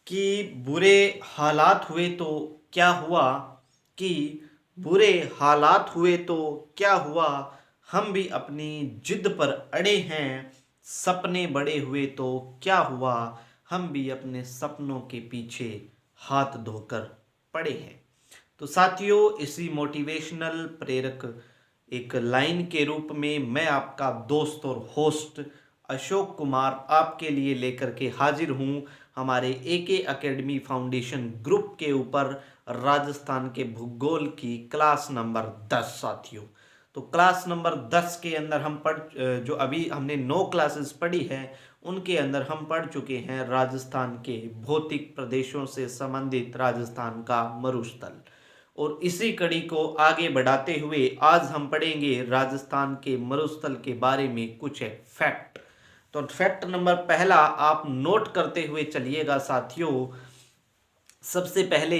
कि बुरे हालात हुए तो क्या हुआ कि बुरे हालात हुए तो क्या हुआ, हम भी अपनी जिद पर अड़े हैं। सपने बड़े हुए तो क्या हुआ, हम भी अपने सपनों के पीछे हाथ धोकर पड़े हैं। तो साथियों, इसी मोटिवेशनल प्रेरक एक लाइन के रूप में मैं आपका दोस्त और होस्ट अशोक कुमार आपके लिए लेकर के हाजिर हूं हमारे एके एकेडमी फाउंडेशन ग्रुप के ऊपर राजस्थान के भूगोल की क्लास नंबर 10। साथियों, तो क्लास नंबर 10 के अंदर हम जो अभी हमने 9 क्लासेस पढ़ी है उनके अंदर हम पढ़ चुके हैं राजस्थान के भौतिक प्रदेशों से संबंधित राजस्थान का मरुस्थल। और इसी कड़ी को आगे बढ़ाते हुए आज हम पढ़ेंगे राजस्थान के मरुस्थल के बारे में कुछ एक फैक्ट। तो फैक्ट नंबर पहला आप नोट करते हुए चलिएगा साथियों। सबसे पहले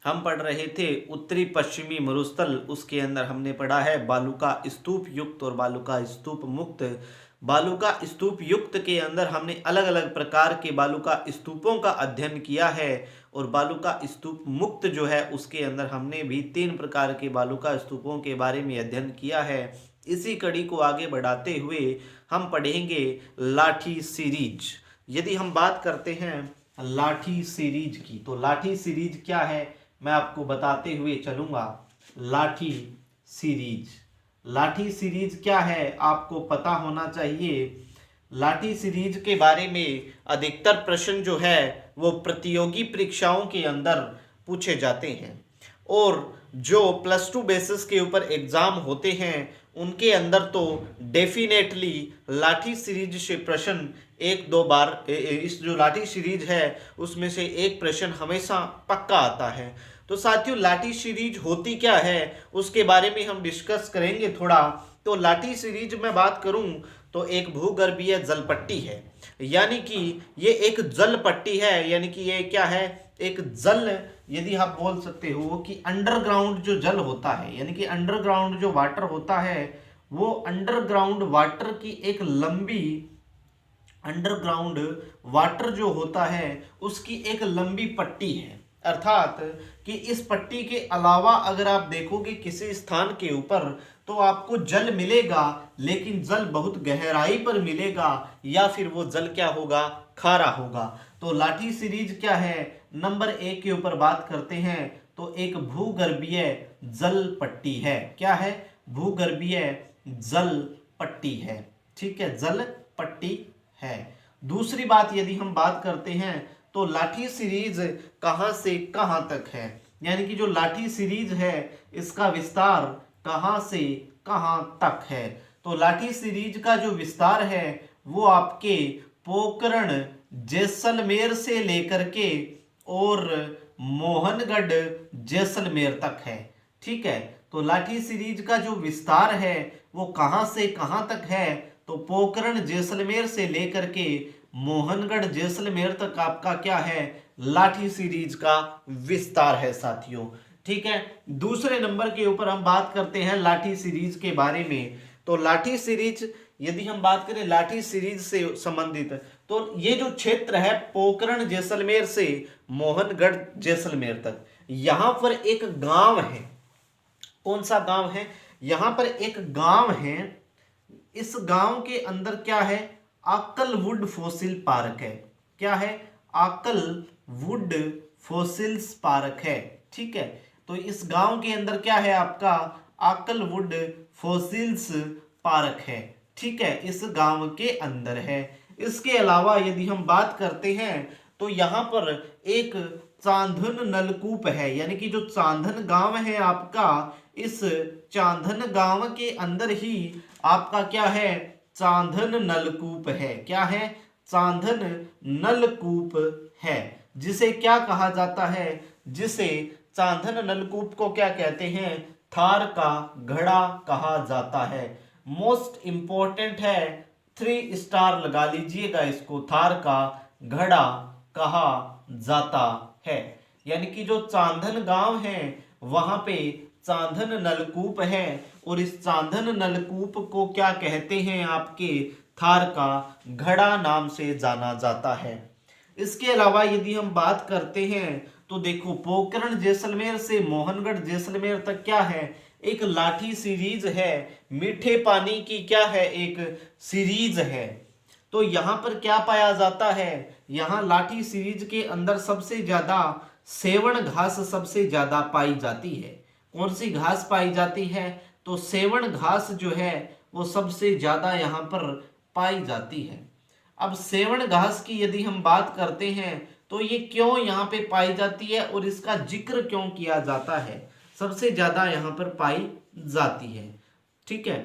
हम पढ़ रहे थे उत्तरी पश्चिमी मरुस्थल, उसके अंदर हमने पढ़ा है बालुका स्तूप युक्त और बालुका स्तूप मुक्त। बालुका स्तूप युक्त के अंदर हमने अलग अलग प्रकार के बालुका स्तूपों का अध्ययन किया है और बालुका स्तूप मुक्त जो है उसके अंदर हमने भी 3 प्रकार के बालुका स्तूपों के बारे में अध्ययन किया है। इसी कड़ी को आगे बढ़ाते हुए हम पढ़ेंगे लाठी सीरीज। यदि हम बात करते हैं लाठी सीरीज की, तो लाठी सीरीज क्या है मैं आपको बताते हुए चलूंगा। लाठी सीरीज, लाठी सीरीज क्या है आपको पता होना चाहिए। लाठी सीरीज के बारे में अधिकतर प्रश्न जो है वो प्रतियोगी परीक्षाओं के अंदर पूछे जाते हैं और जो प्लस 2 बेसिस के ऊपर एग्जाम होते हैं उनके अंदर तो डेफिनेटली लाठी सीरीज से प्रश्न एक दो बार इस जो लाठी सीरीज है उसमें से एक प्रश्न हमेशा पक्का आता है। तो साथियों, लाठी सीरीज होती क्या है उसके बारे में हम डिस्कस करेंगे थोड़ा। तो लाठी सीरीज में बात करूं तो एक भूगर्भीय जल पट्टी है, यानी कि ये एक जल पट्टी है, यानी कि ये क्या है, एक जल, यदि आप बोल सकते हो कि अंडरग्राउंड जो जल होता है, यानी कि अंडरग्राउंड जो वाटर होता है वो अंडरग्राउंड वाटर की एक लंबी, अंडरग्राउंड वाटर जो होता है उसकी एक लंबी पट्टी है। अर्थात कि इस पट्टी के अलावा अगर आप देखोगे किसी स्थान के ऊपर तो आपको जल मिलेगा, लेकिन जल बहुत गहराई पर मिलेगा या फिर वो जल क्या होगा, खारा होगा। तो लाठी सीरीज क्या है, नंबर 1 के ऊपर बात करते हैं तो एक भूगर्भीय जल पट्टी है। क्या है, भूगर्भीय जल पट्टी है। ठीक है, जल पट्टी है। दूसरी बात यदि हम बात करते हैं तो लाठी सीरीज कहां से कहां तक है, यानी कि जो लाठी सीरीज है इसका विस्तार कहां से कहां तक है। तो लाठी सीरीज का जो विस्तार है वो आपके पोखरण जैसलमेर से लेकर के और मोहनगढ़ जैसलमेर तक है। ठीक है, तो लाठी सीरीज का जो विस्तार है वो कहां से कहां तक है, तो पोखरण जैसलमेर से लेकर के मोहनगढ़ जैसलमेर तक आपका क्या है, लाठी सीरीज का विस्तार है साथियों। ठीक है, दूसरे नंबर के ऊपर हम बात करते हैं लाठी सीरीज के बारे में। तो लाठी सीरीज, यदि हम बात करें लाठी सीरीज से संबंधित, तो ये जो क्षेत्र है पोखरण जैसलमेर से मोहनगढ़ जैसलमेर तक, यहां पर एक गांव है। कौन सा गांव है, यहां पर एक गांव है। इस गांव के अंदर क्या है, आकलवुड फॉसिल पार्क है। क्या है, आकलवुड फॉसिल्स पार्क है। ठीक है, तो इस गांव के अंदर क्या है आपका, आकलवुड फॉसिल्स पार्क है। ठीक है, इस गांव के अंदर है। इसके अलावा यदि हम बात करते हैं तो यहां पर एक चांदन नलकूप है, यानी कि जो चांदन गांव है आपका, इस चांदन गांव के अंदर ही आपका क्या है, चांदन नलकूप है। क्या है, चांदन नलकूप है, जिसे क्या कहा जाता है, जिसे चांदन नलकूप को क्या कहते हैं, थार का घड़ा कहा जाता है। मोस्ट इंपॉर्टेंट है, 3 स्टार लगा लीजिएगा इसको, थार का घड़ा कहा जाता है। यानी कि जो चांदन गांव है वहां पे चांदन नलकूप है और इस चांदन नलकूप को क्या कहते हैं, आपके थार का घड़ा नाम से जाना जाता है। इसके अलावा यदि हम बात करते हैं तो देखो पोखरण जैसलमेर से मोहनगढ़ जैसलमेर तक क्या है, एक लाठी सीरीज है, मीठे पानी की क्या है, एक सीरीज है। तो यहां पर क्या पाया जाता है, यहां लाठी सीरीज के अंदर सबसे ज्यादा सेवण घास सबसे ज्यादा पाई जाती है। कौन सी घास पाई जाती है, तो सेवण घास जो है वो सबसे ज्यादा यहां पर पाई जाती है। अब सेवण घास की यदि हम बात करते हैं तो ये क्यों यहाँ पे पाई जाती है और इसका जिक्र क्यों किया जाता है, सबसे ज्यादा यहाँ पर पाई जाती है। ठीक है,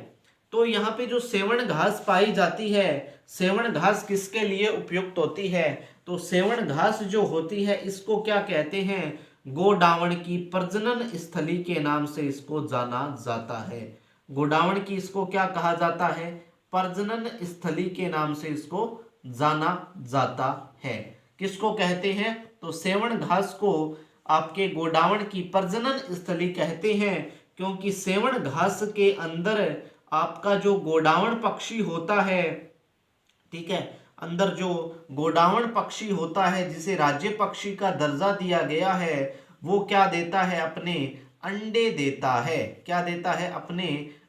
तो यहाँ पे जो सेवण घास पाई जाती है, सेवण घास किसके लिए उपयुक्त होती है, तो सेवण घास जो होती है इसको क्या कहते हैं, गोडावण की प्रजनन स्थली के नाम से इसको जाना जाता है। गोडावण की इसको क्या कहा जाता है, प्रजनन स्थली के नाम से इसको जाना जाता है। किसको कहते हैं, तो सेवण घास को आपके गोडावण की प्रजनन स्थली कहते हैं, क्योंकि सेवण घास के अंदर आपका जो गोडावण पक्षी होता है, ठीक है, अंदर जो गोडावण पक्षी होता है जिसे राज्य पक्षी का दर्जा दिया गया है, वो क्या देता है, अपने अंडे देता है। क्या देता है, अपने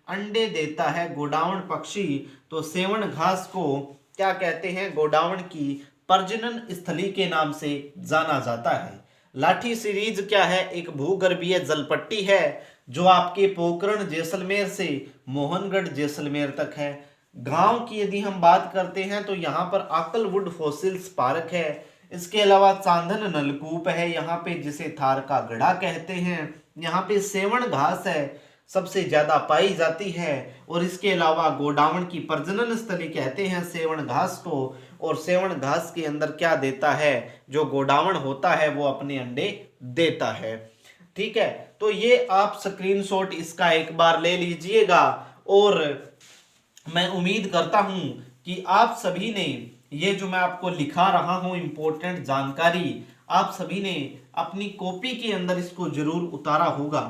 अंडे देता है गोडावण पक्षी। तो सेवण घास को क्या कहते हैं, गोडावण की प्रजनन स्थली के नाम से जाना जाता है। लाठी सीरीज क्या है, एक भूगर्भीय जलपट्टी है जो आपके पोखरण जैसलमेर से मोहनगढ़ जैसलमेर तक है। गांव की यदि हम बात करते हैं तो यहाँ पर आकलवुड फॉसिल्स पार्क है। इसके अलावा चांदन नलकूप है यहाँ पे, जिसे थार का गढ़ा कहते हैं। यहाँ पे सेवण घास है, सबसे ज्यादा पाई जाती है। और इसके अलावा गोडावण की प्रजनन स्थली कहते हैं सेवण घास को। और सेवण घास के अंदर क्या देता है, जो गोडावण होता है वो अपने अंडे देता है। ठीक है, तो ये आप स्क्रीनशॉट इसका एक बार ले लीजिएगा। और मैं उम्मीद करता हूं कि आप सभी ने ये जो मैं आपको लिखा रहा हूं इंपॉर्टेंट जानकारी, आप सभी ने अपनी कॉपी के अंदर इसको जरूर उतारा होगा।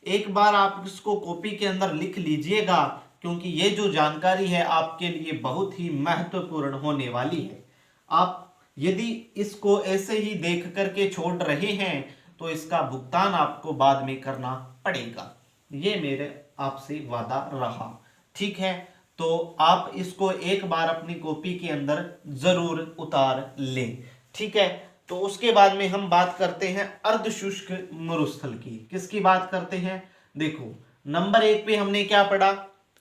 एक बार आप इसको कॉपी के अंदर लिख लीजिएगा, क्योंकि ये जो जानकारी है आपके लिए बहुत ही महत्वपूर्ण होने वाली है। आप यदि इसको ऐसे ही देख करके छोड़ रहे हैं तो इसका भुगतान आपको बाद में करना पड़ेगा, ये मेरे आपसे वादा रहा। ठीक है, तो आप इसको एक बार अपनी कॉपी के अंदर जरूर उतार लें। ठीक है, तो उसके बाद में हम बात करते हैं अर्धशुष्क मरुस्थल की। किसकी बात करते हैं, देखो नंबर 1 पे हमने क्या पढ़ा,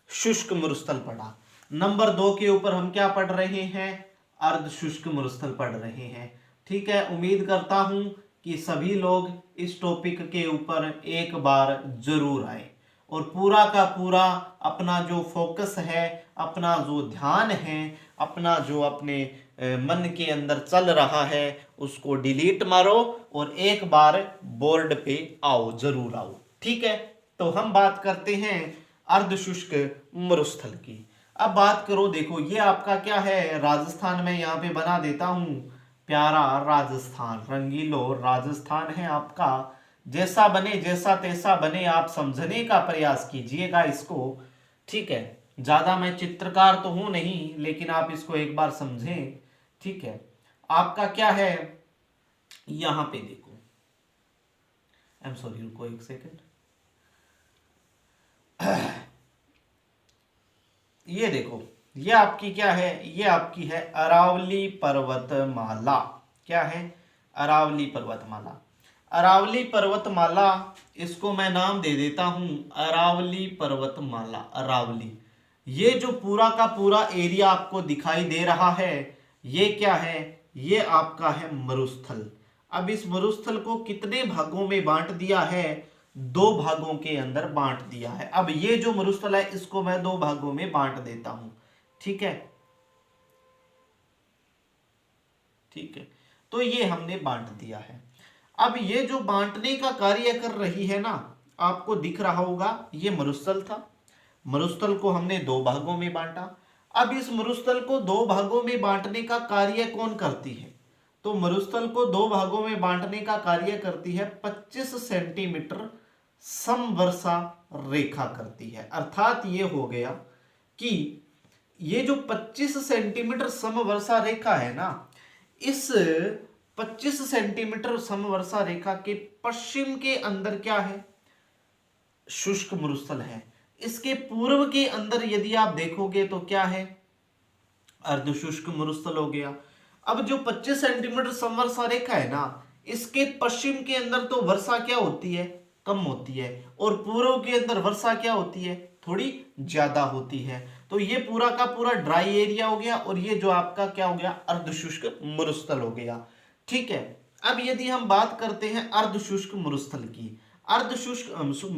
शुष्क मरुस्थल पढ़ा। नंबर 2 के ऊपर हम क्या पढ़ रहे हैं, अर्धशुष्क मरुस्थल पढ़ रहे हैं। ठीक है, उम्मीद करता हूं कि सभी लोग इस टॉपिक के ऊपर एक बार जरूर आए और पूरा का पूरा अपना जो फोकस है, अपना जो ध्यान है, अपना जो अपने मन के अंदर चल रहा है उसको डिलीट मारो और एक बार बोर्ड पे आओ, जरूर आओ। ठीक है, तो हम बात करते हैं अर्धशुष्क मरुस्थल की। अब बात करो, देखो ये आपका क्या है, राजस्थान में यहाँ पे बना देता हूं, प्यारा राजस्थान, रंगीलो राजस्थान है आपका। जैसा बने जैसा तैसा बने, आप समझने का प्रयास कीजिएगा इसको। ठीक है, ज्यादा मैं चित्रकार तो हूं नहीं, लेकिन आप इसको एक बार समझें। ठीक है, आपका क्या है, यहां पे देखो, आई एम सॉरी, रुको एक सेकंड। ये देखो, ये आपकी क्या है, ये आपकी है अरावली पर्वतमाला। क्या है, अरावली पर्वतमाला। अरावली पर्वतमाला, इसको मैं नाम दे देता हूं अरावली पर्वतमाला। अरावली, ये जो पूरा का पूरा एरिया आपको दिखाई दे रहा है, ये क्या है, ये आपका है मरुस्थल। अब इस मरुस्थल को कितने भागों में बांट दिया है, 2 भागों के अंदर बांट दिया है। अब ये जो मरुस्थल है इसको मैं 2 भागों में बांट देता हूं। ठीक है, ठीक है, तो ये हमने बांट दिया है। अब ये जो बांटने का कार्य कर रही है ना, आपको दिख रहा होगा, ये मरुस्थल था। मरुस्थल को हमने 2 भागों में बांटा। अब इस मरुस्थल को 2 भागों में बांटने का कार्य कौन करती है, तो मरुस्थल को 2 भागों में बांटने का कार्य करती है 25 सेंटीमीटर समवर्षा रेखा करती है। अर्थात ये हो गया कि ये जो 25 सेंटीमीटर समवर्षा रेखा है ना, इस 25 सेंटीमीटर समवर्षा रेखा के पश्चिम के अंदर क्या है? शुष्क मरुस्थल है। इसके पूर्व के अंदर यदि आप देखोगे तो क्या है? अर्धशुष्क मरुस्थल हो गया। अब जो 25 सेंटीमीटर समवर्षा रेखा है ना, इसके पश्चिम के अंदर तो वर्षा क्या होती है? कम होती है, और पूर्व के अंदर वर्षा क्या होती है? थोड़ी ज्यादा होती है। तो ये पूरा का पूरा ड्राई एरिया हो गया, और ये जो आपका क्या हो गया? अर्धशुष्क मरुस्थल हो गया। ठीक है। अब यदि हम बात करते हैं अर्धशुष्क मरुस्थल की, अर्धशुष्क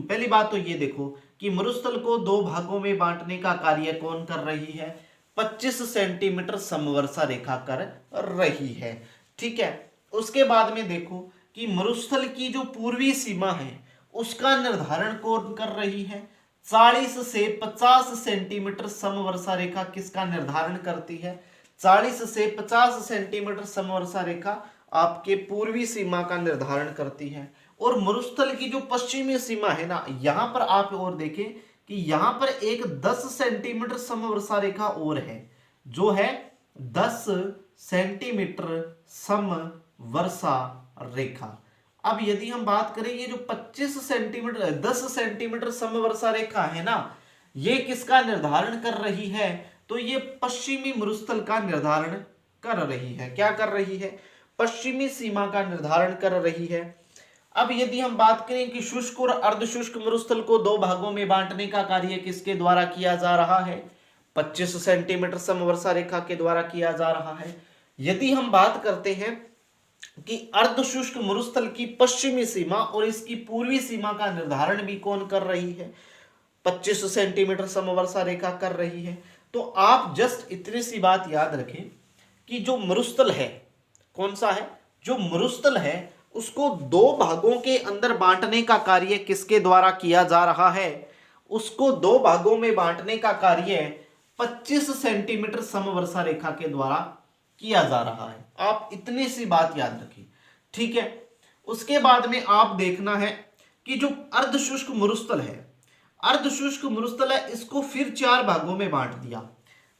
पहली बात तो ये देखो कि मरुस्थल को दो भागों में बांटने का कार्य कौन कर रही है? 25 सेंटीमीटर समवर्षा रेखा कर रही है। ठीक है। उसके बाद में देखो कि मरुस्थल की जो पूर्वी सीमा है उसका निर्धारण कौन कर रही है? 40 से 50 सेंटीमीटर समवर्षा रेखा किसका निर्धारण करती है? 40 से 50 सेंटीमीटर समवर्षा रेखा आपके पूर्वी सीमा का निर्धारण करती है। और मरुस्थल की जो पश्चिमी सीमा है ना, यहां पर आप और देखें कि यहां पर एक 10 सेंटीमीटर समवर्षा रेखा और है, जो है 10 सेंटीमीटर समवर्षा रेखा। अब यदि हम बात करें ये जो 25 सेंटीमीटर 10 सेंटीमीटर समवर्षा रेखा है ना, ये किसका निर्धारण कर रही है? तो ये पश्चिमी मरुस्थल का निर्धारण कर रही है। क्या कर रही है? पश्चिमी सीमा का निर्धारण कर रही है। अब यदि हम बात करें कि शुष्क और अर्धशुष्क मरुस्थल को दो भागों में बांटने का कार्य किसके द्वारा किया जा रहा है? 25 सेंटीमीटर समवर्षा रेखा के द्वारा किया जा रहा है। यदि हम बात करते हैं कि अर्धशुष्क मरुस्थल की पश्चिमी सीमा और इसकी पूर्वी सीमा का निर्धारण भी कौन कर रही है? 25 सेंटीमीटर समवर्षा रेखा कर रही है। तो आप जस्ट इतनी सी बात याद रखें कि जो मरुस्थल है, कौन सा है? जो मरुस्थल है उसको दो भागों के अंदर बांटने का कार्य किसके द्वारा किया जा रहा है? उसको दो भागों में बांटने का कार्य 25 सेंटीमीटर समवर्षा रेखा के द्वारा किया जा रहा है। आप इतनी सी बात याद रखें। ठीक है। उसके बाद में आप देखना है कि जो अर्धशुष्क मरुस्थल है, अर्धशुष्क मरुस्थल है, इसको फिर चार भागों में बांट दिया।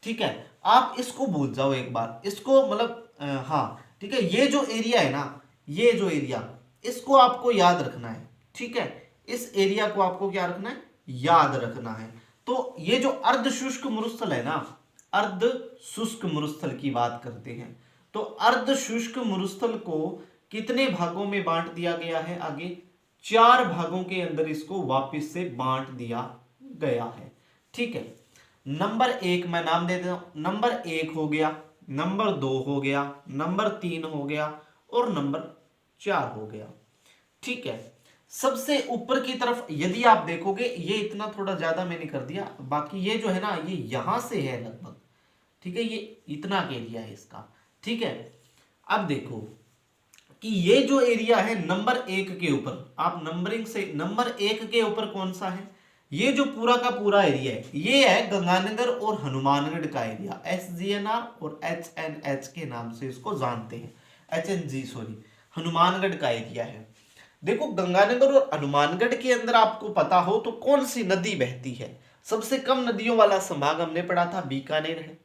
ठीक है। आप इसको भूल जाओ एक बार, इसको मतलब हाँ ठीक है, ये जो एरिया है ना, ये जो एरिया, इसको आपको याद रखना है। ठीक है। इस एरिया को आपको क्या रखना है? याद रखना है। तो ये जो अर्धशुष्क मरुस्थल है ना, अर्ध शुष्क मरुस्थल की बात करते हैं, तो अर्धशुष्क मरुस्थल को कितने भागों में बांट दिया गया है? आगे चार भागों के अंदर इसको वापस से बांट दिया गया है। ठीक है। नंबर एक मैं नाम दे देता हूं, नंबर 1 हो गया, नंबर 2 हो गया, नंबर 3 हो गया, और नंबर 4 हो गया। ठीक है। सबसे ऊपर की तरफ यदि आप देखोगे, ये इतना थोड़ा ज्यादा मैंने कर दिया, बाकी ये जो है ना, ये यहां से है लगभग। ठीक है। ये इतना का एरिया है इसका। ठीक है। अब देखो कि ये जो एरिया है नंबर 1 के ऊपर, आप नंबरिंग से नंबर 1 के ऊपर कौन सा है? ये जो पूरा का पूरा एरिया है, ये है गंगानगर और हनुमानगढ़ का एरिया। SGNR और HNH के नाम से इसको जानते हैं। HNG सॉरी, हनुमानगढ़ का एरिया है। देखो गंगानगर और हनुमानगढ़ के अंदर आपको पता हो तो कौन सी नदी बहती है? सबसे कम नदियों वाला संभाग हमने पढ़ा था बीकानेर है।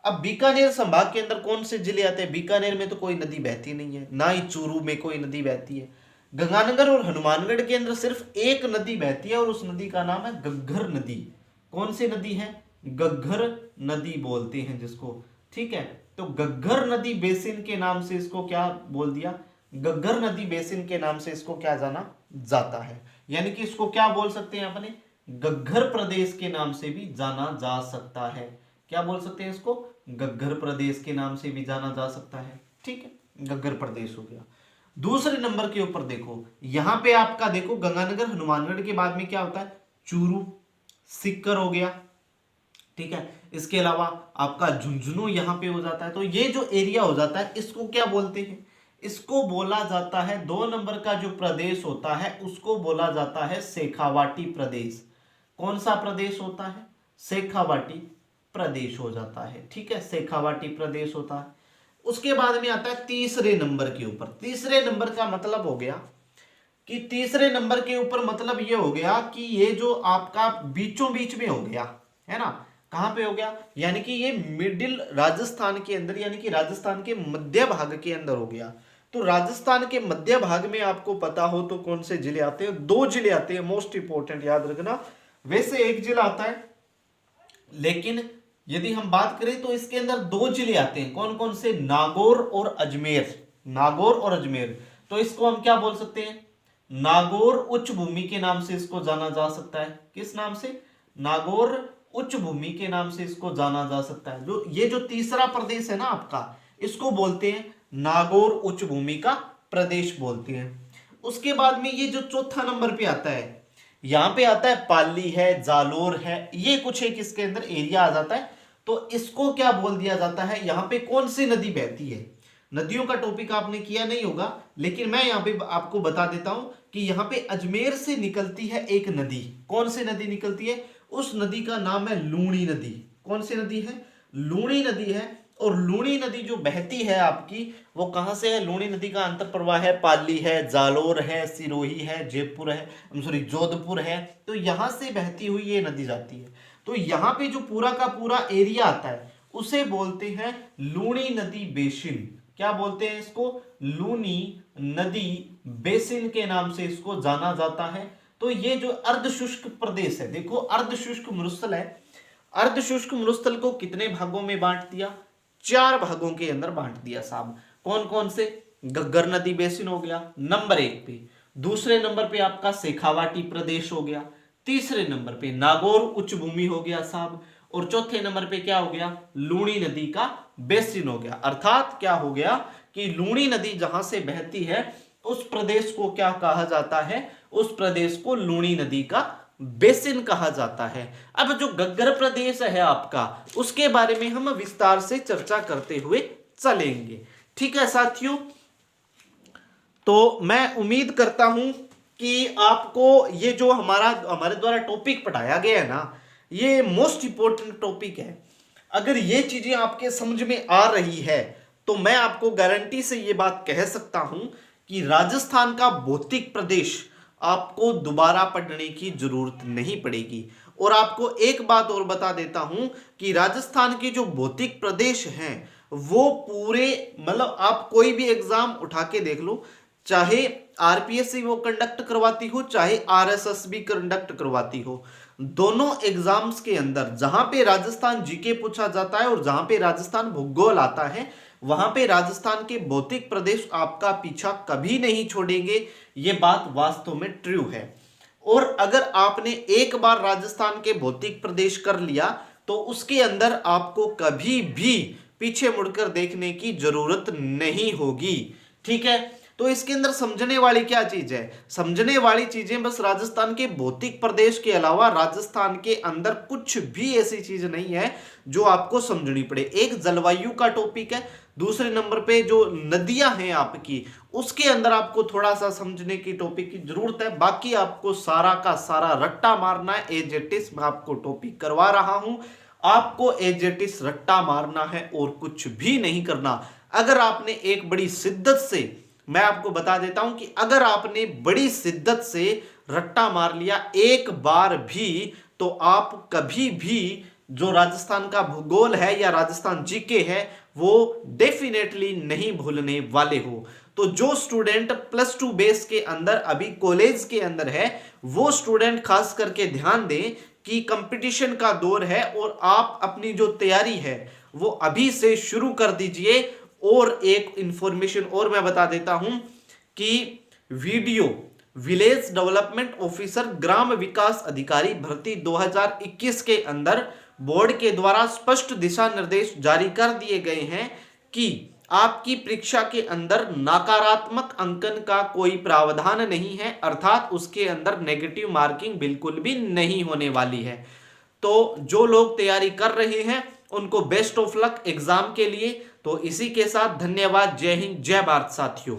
अब बीकानेर संभाग के अंदर कौन से जिले आते हैं? बीकानेर में तो कोई नदी बहती नहीं है, ना ही चूरू में कोई नदी बहती है। गंगानगर और हनुमानगढ़ के अंदर सिर्फ एक नदी बहती है, और उस नदी का नाम है गग्घर नदी। कौन सी नदी है? गग्घर नदी बोलते हैं जिसको। ठीक है। तो गग्घर नदी बेसिन के नाम से इसको क्या बोल दिया? गग्घर नदी बेसिन के नाम से इसको क्या जाना जाता है, यानी कि इसको क्या बोल सकते हैं अपने? गग्घर प्रदेश के नाम से भी जाना जा सकता है। क्या बोल सकते हैं इसको? गग्घर प्रदेश के नाम से भी जाना जा सकता है। ठीक है। गग्घर प्रदेश हो गया। दूसरे नंबर के ऊपर देखो, यहां पे आपका देखो गंगानगर हनुमानगढ़ के बाद में क्या होता है? चूरू, सिक्कर हो गया। ठीक है। इसके अलावा आपका झुंझुनू यहां पे हो जाता है। तो ये जो एरिया हो जाता है इसको क्या बोलते हैं? इसको बोला जाता है, 2 नंबर का जो प्रदेश होता है उसको बोला जाता है शेखावाटी प्रदेश। कौन सा प्रदेश होता है? शेखावाटी प्रदेश हो जाता है। ठीक है। शेखावाटी प्रदेश होता है। उसके बाद में आता है तीसरे नंबर के ऊपर। तीसरे नंबर का मतलब हो गया कि तीसरे नंबर के ऊपर मतलब ये हो गया कि ये जो आपका बीचों बीच में हो गया है ना, कहां पे हो गया, यानी कि ये मिडिल राजस्थान के अंदर, यानी कि राजस्थान के मध्य भाग के अंदर हो गया। तो राजस्थान के मध्य भाग में आपको पता हो तो कौन से जिले आते हैं, 2 जिले आते हैं, मोस्ट इंपोर्टेंट याद रखना। वैसे एक जिला आता है, लेकिन यदि हम बात करें तो इसके अंदर 2 जिले आते हैं। कौन कौन से, नागौर और अजमेर, नागौर और अजमेर। तो इसको हम क्या बोल सकते हैं, नागौर उच्च भूमि के नाम से इसको जाना जा सकता है। किस नाम से, नागौर उच्च भूमि के नाम से इसको जाना जा सकता है। जो ये जो तीसरा प्रदेश है ना आपका, इसको बोलते हैं नागौर उच्च भूमि का प्रदेश बोलते हैं। उसके बाद में ये जो चौथा नंबर पे आता है, यहां पे आता है पाली है, जालोर है, ये कुछ एक इसके अंदर एरिया आ जाता है। तो इसको क्या बोल दिया जाता है, यहां पे कौन सी नदी बहती है। नदियों का टॉपिक आपने किया नहीं होगा, लेकिन मैं यहां पे आपको बता देता हूं कि यहां पे अजमेर से निकलती है एक नदी। कौन सी नदी निकलती है, उस नदी का नाम है लूणी नदी। कौन सी नदी है, लूणी नदी है। और लूणी नदी जो बहती है आपकी, वो कहां से है, लूणी नदी का अंतर प्रवाह है पाली है, जालोर है, सिरोही है, जयपुर है, सॉरी जोधपुर है। तो यहां से बहती हुई ये नदी जाती है। तो यहां पे जो पूरा का पूरा एरिया आता है उसे बोलते हैं लूणी नदी बेसिन। क्या बोलते हैं इसको, लूणी नदी बेसिन के नाम से इसको जाना जाता है। तो ये जो अर्धशुष्क प्रदेश है, देखो अर्धशुष्क मरुस्थल है, अर्धशुष्क मरुस्थल को कितने भागों में बांट दिया, 4 भागों के अंदर बांट दिया साहब। कौन कौन से, घग्गर नदी बेसिन हो गया नंबर 1 पे, दूसरे नंबर पे आपका शेखावाटी प्रदेश हो गया, तीसरे नंबर पे नागौर उच्च भूमि हो गया साहब, और चौथे नंबर पे क्या हो गया, लूणी नदी का बेसिन हो गया। अर्थात क्या हो गया कि लूणी नदी जहां से बहती है उस प्रदेश को क्या कहा जाता है, उस प्रदेश को लूणी नदी का बेसिन कहा जाता है। अब जो घग्गर प्रदेश है आपका, उसके बारे में हम विस्तार से चर्चा करते हुए चलेंगे। ठीक है साथियों, तो मैं उम्मीद करता हूं कि आपको ये जो हमारे द्वारा टॉपिक पढ़ाया गया है ना, ये मोस्ट इंपोर्टेंट टॉपिक है। अगर ये चीजें आपके समझ में आ रही है तो मैं आपको गारंटी से ये बात कह सकता हूं कि राजस्थान का भौतिक प्रदेश आपको दोबारा पढ़ने की जरूरत नहीं पड़ेगी। और आपको एक बात और बता देता हूं कि राजस्थान के जो भौतिक प्रदेश हैं वो पूरे, मतलब आप कोई भी एग्जाम उठा के देख लो, चाहे आरपीएससी वो कंडक्ट करवाती हो, चाहे आरएसएस भी कंडक्ट करवाती हो, दोनों एग्जाम्स के अंदर जहां पे राजस्थान जीके पूछा जाता है और जहां पे राजस्थान भूगोल आता है, वहां पे राजस्थान के भौतिक प्रदेश आपका पीछा कभी नहीं छोड़ेंगे। ये बात वास्तव में ट्रू है। और अगर आपने एक बार राजस्थान के भौतिक प्रदेश कर लिया तो उसके अंदर आपको कभी भी पीछे मुड़कर देखने की जरूरत नहीं होगी। ठीक है, तो इसके अंदर समझने वाली क्या चीज है, समझने वाली चीजें बस राजस्थान के भौतिक प्रदेश के अलावा राजस्थान के अंदर कुछ भी ऐसी चीज नहीं है जो आपको समझनी पड़े। एक जलवायु का टॉपिक है, दूसरे नंबर पे जो नदियां हैं आपकी, उसके अंदर आपको थोड़ा सा समझने की टॉपिक की जरूरत है। बाकी आपको सारा का सारा रट्टा मारना है, एज इट इज मैं आपको टॉपिक करवा रहा हूं, आपको एज इट इज रट्टा मारना है और कुछ भी नहीं करना। अगर आपने एक बड़ी शिद्दत से, मैं आपको बता देता हूं कि अगर आपने बड़ी शिद्दत से रट्टा मार लिया एक बार भी, तो आप कभी भी जो राजस्थान का भूगोल है या राजस्थान जीके है वो डेफिनेटली नहीं भूलने वाले हो। तो जो स्टूडेंट +2 बेस के अंदर अभी कॉलेज के अंदर है, वो स्टूडेंट खास करके ध्यान दें कि कंपटीशन का दौर है और आप अपनी जो तैयारी है वो अभी से शुरू कर दीजिए। और एक इंफॉर्मेशन और मैं बता देता हूं कि वीडियो विलेज डेवलपमेंट ऑफिसर ग्राम विकास अधिकारी भर्ती 2021 के अंदर बोर्ड के द्वारा स्पष्ट दिशा निर्देश जारी कर दिए गए हैं कि आपकी परीक्षा के अंदर नकारात्मक अंकन का कोई प्रावधान नहीं है, अर्थात उसके अंदर नेगेटिव मार्किंग बिल्कुल भी नहीं होने वाली है। तो जो लोग तैयारी कर रहे हैं उनको बेस्ट ऑफ लक एग्जाम के लिए। तो इसी के साथ धन्यवाद, जय हिंद, जय भारत साथियों।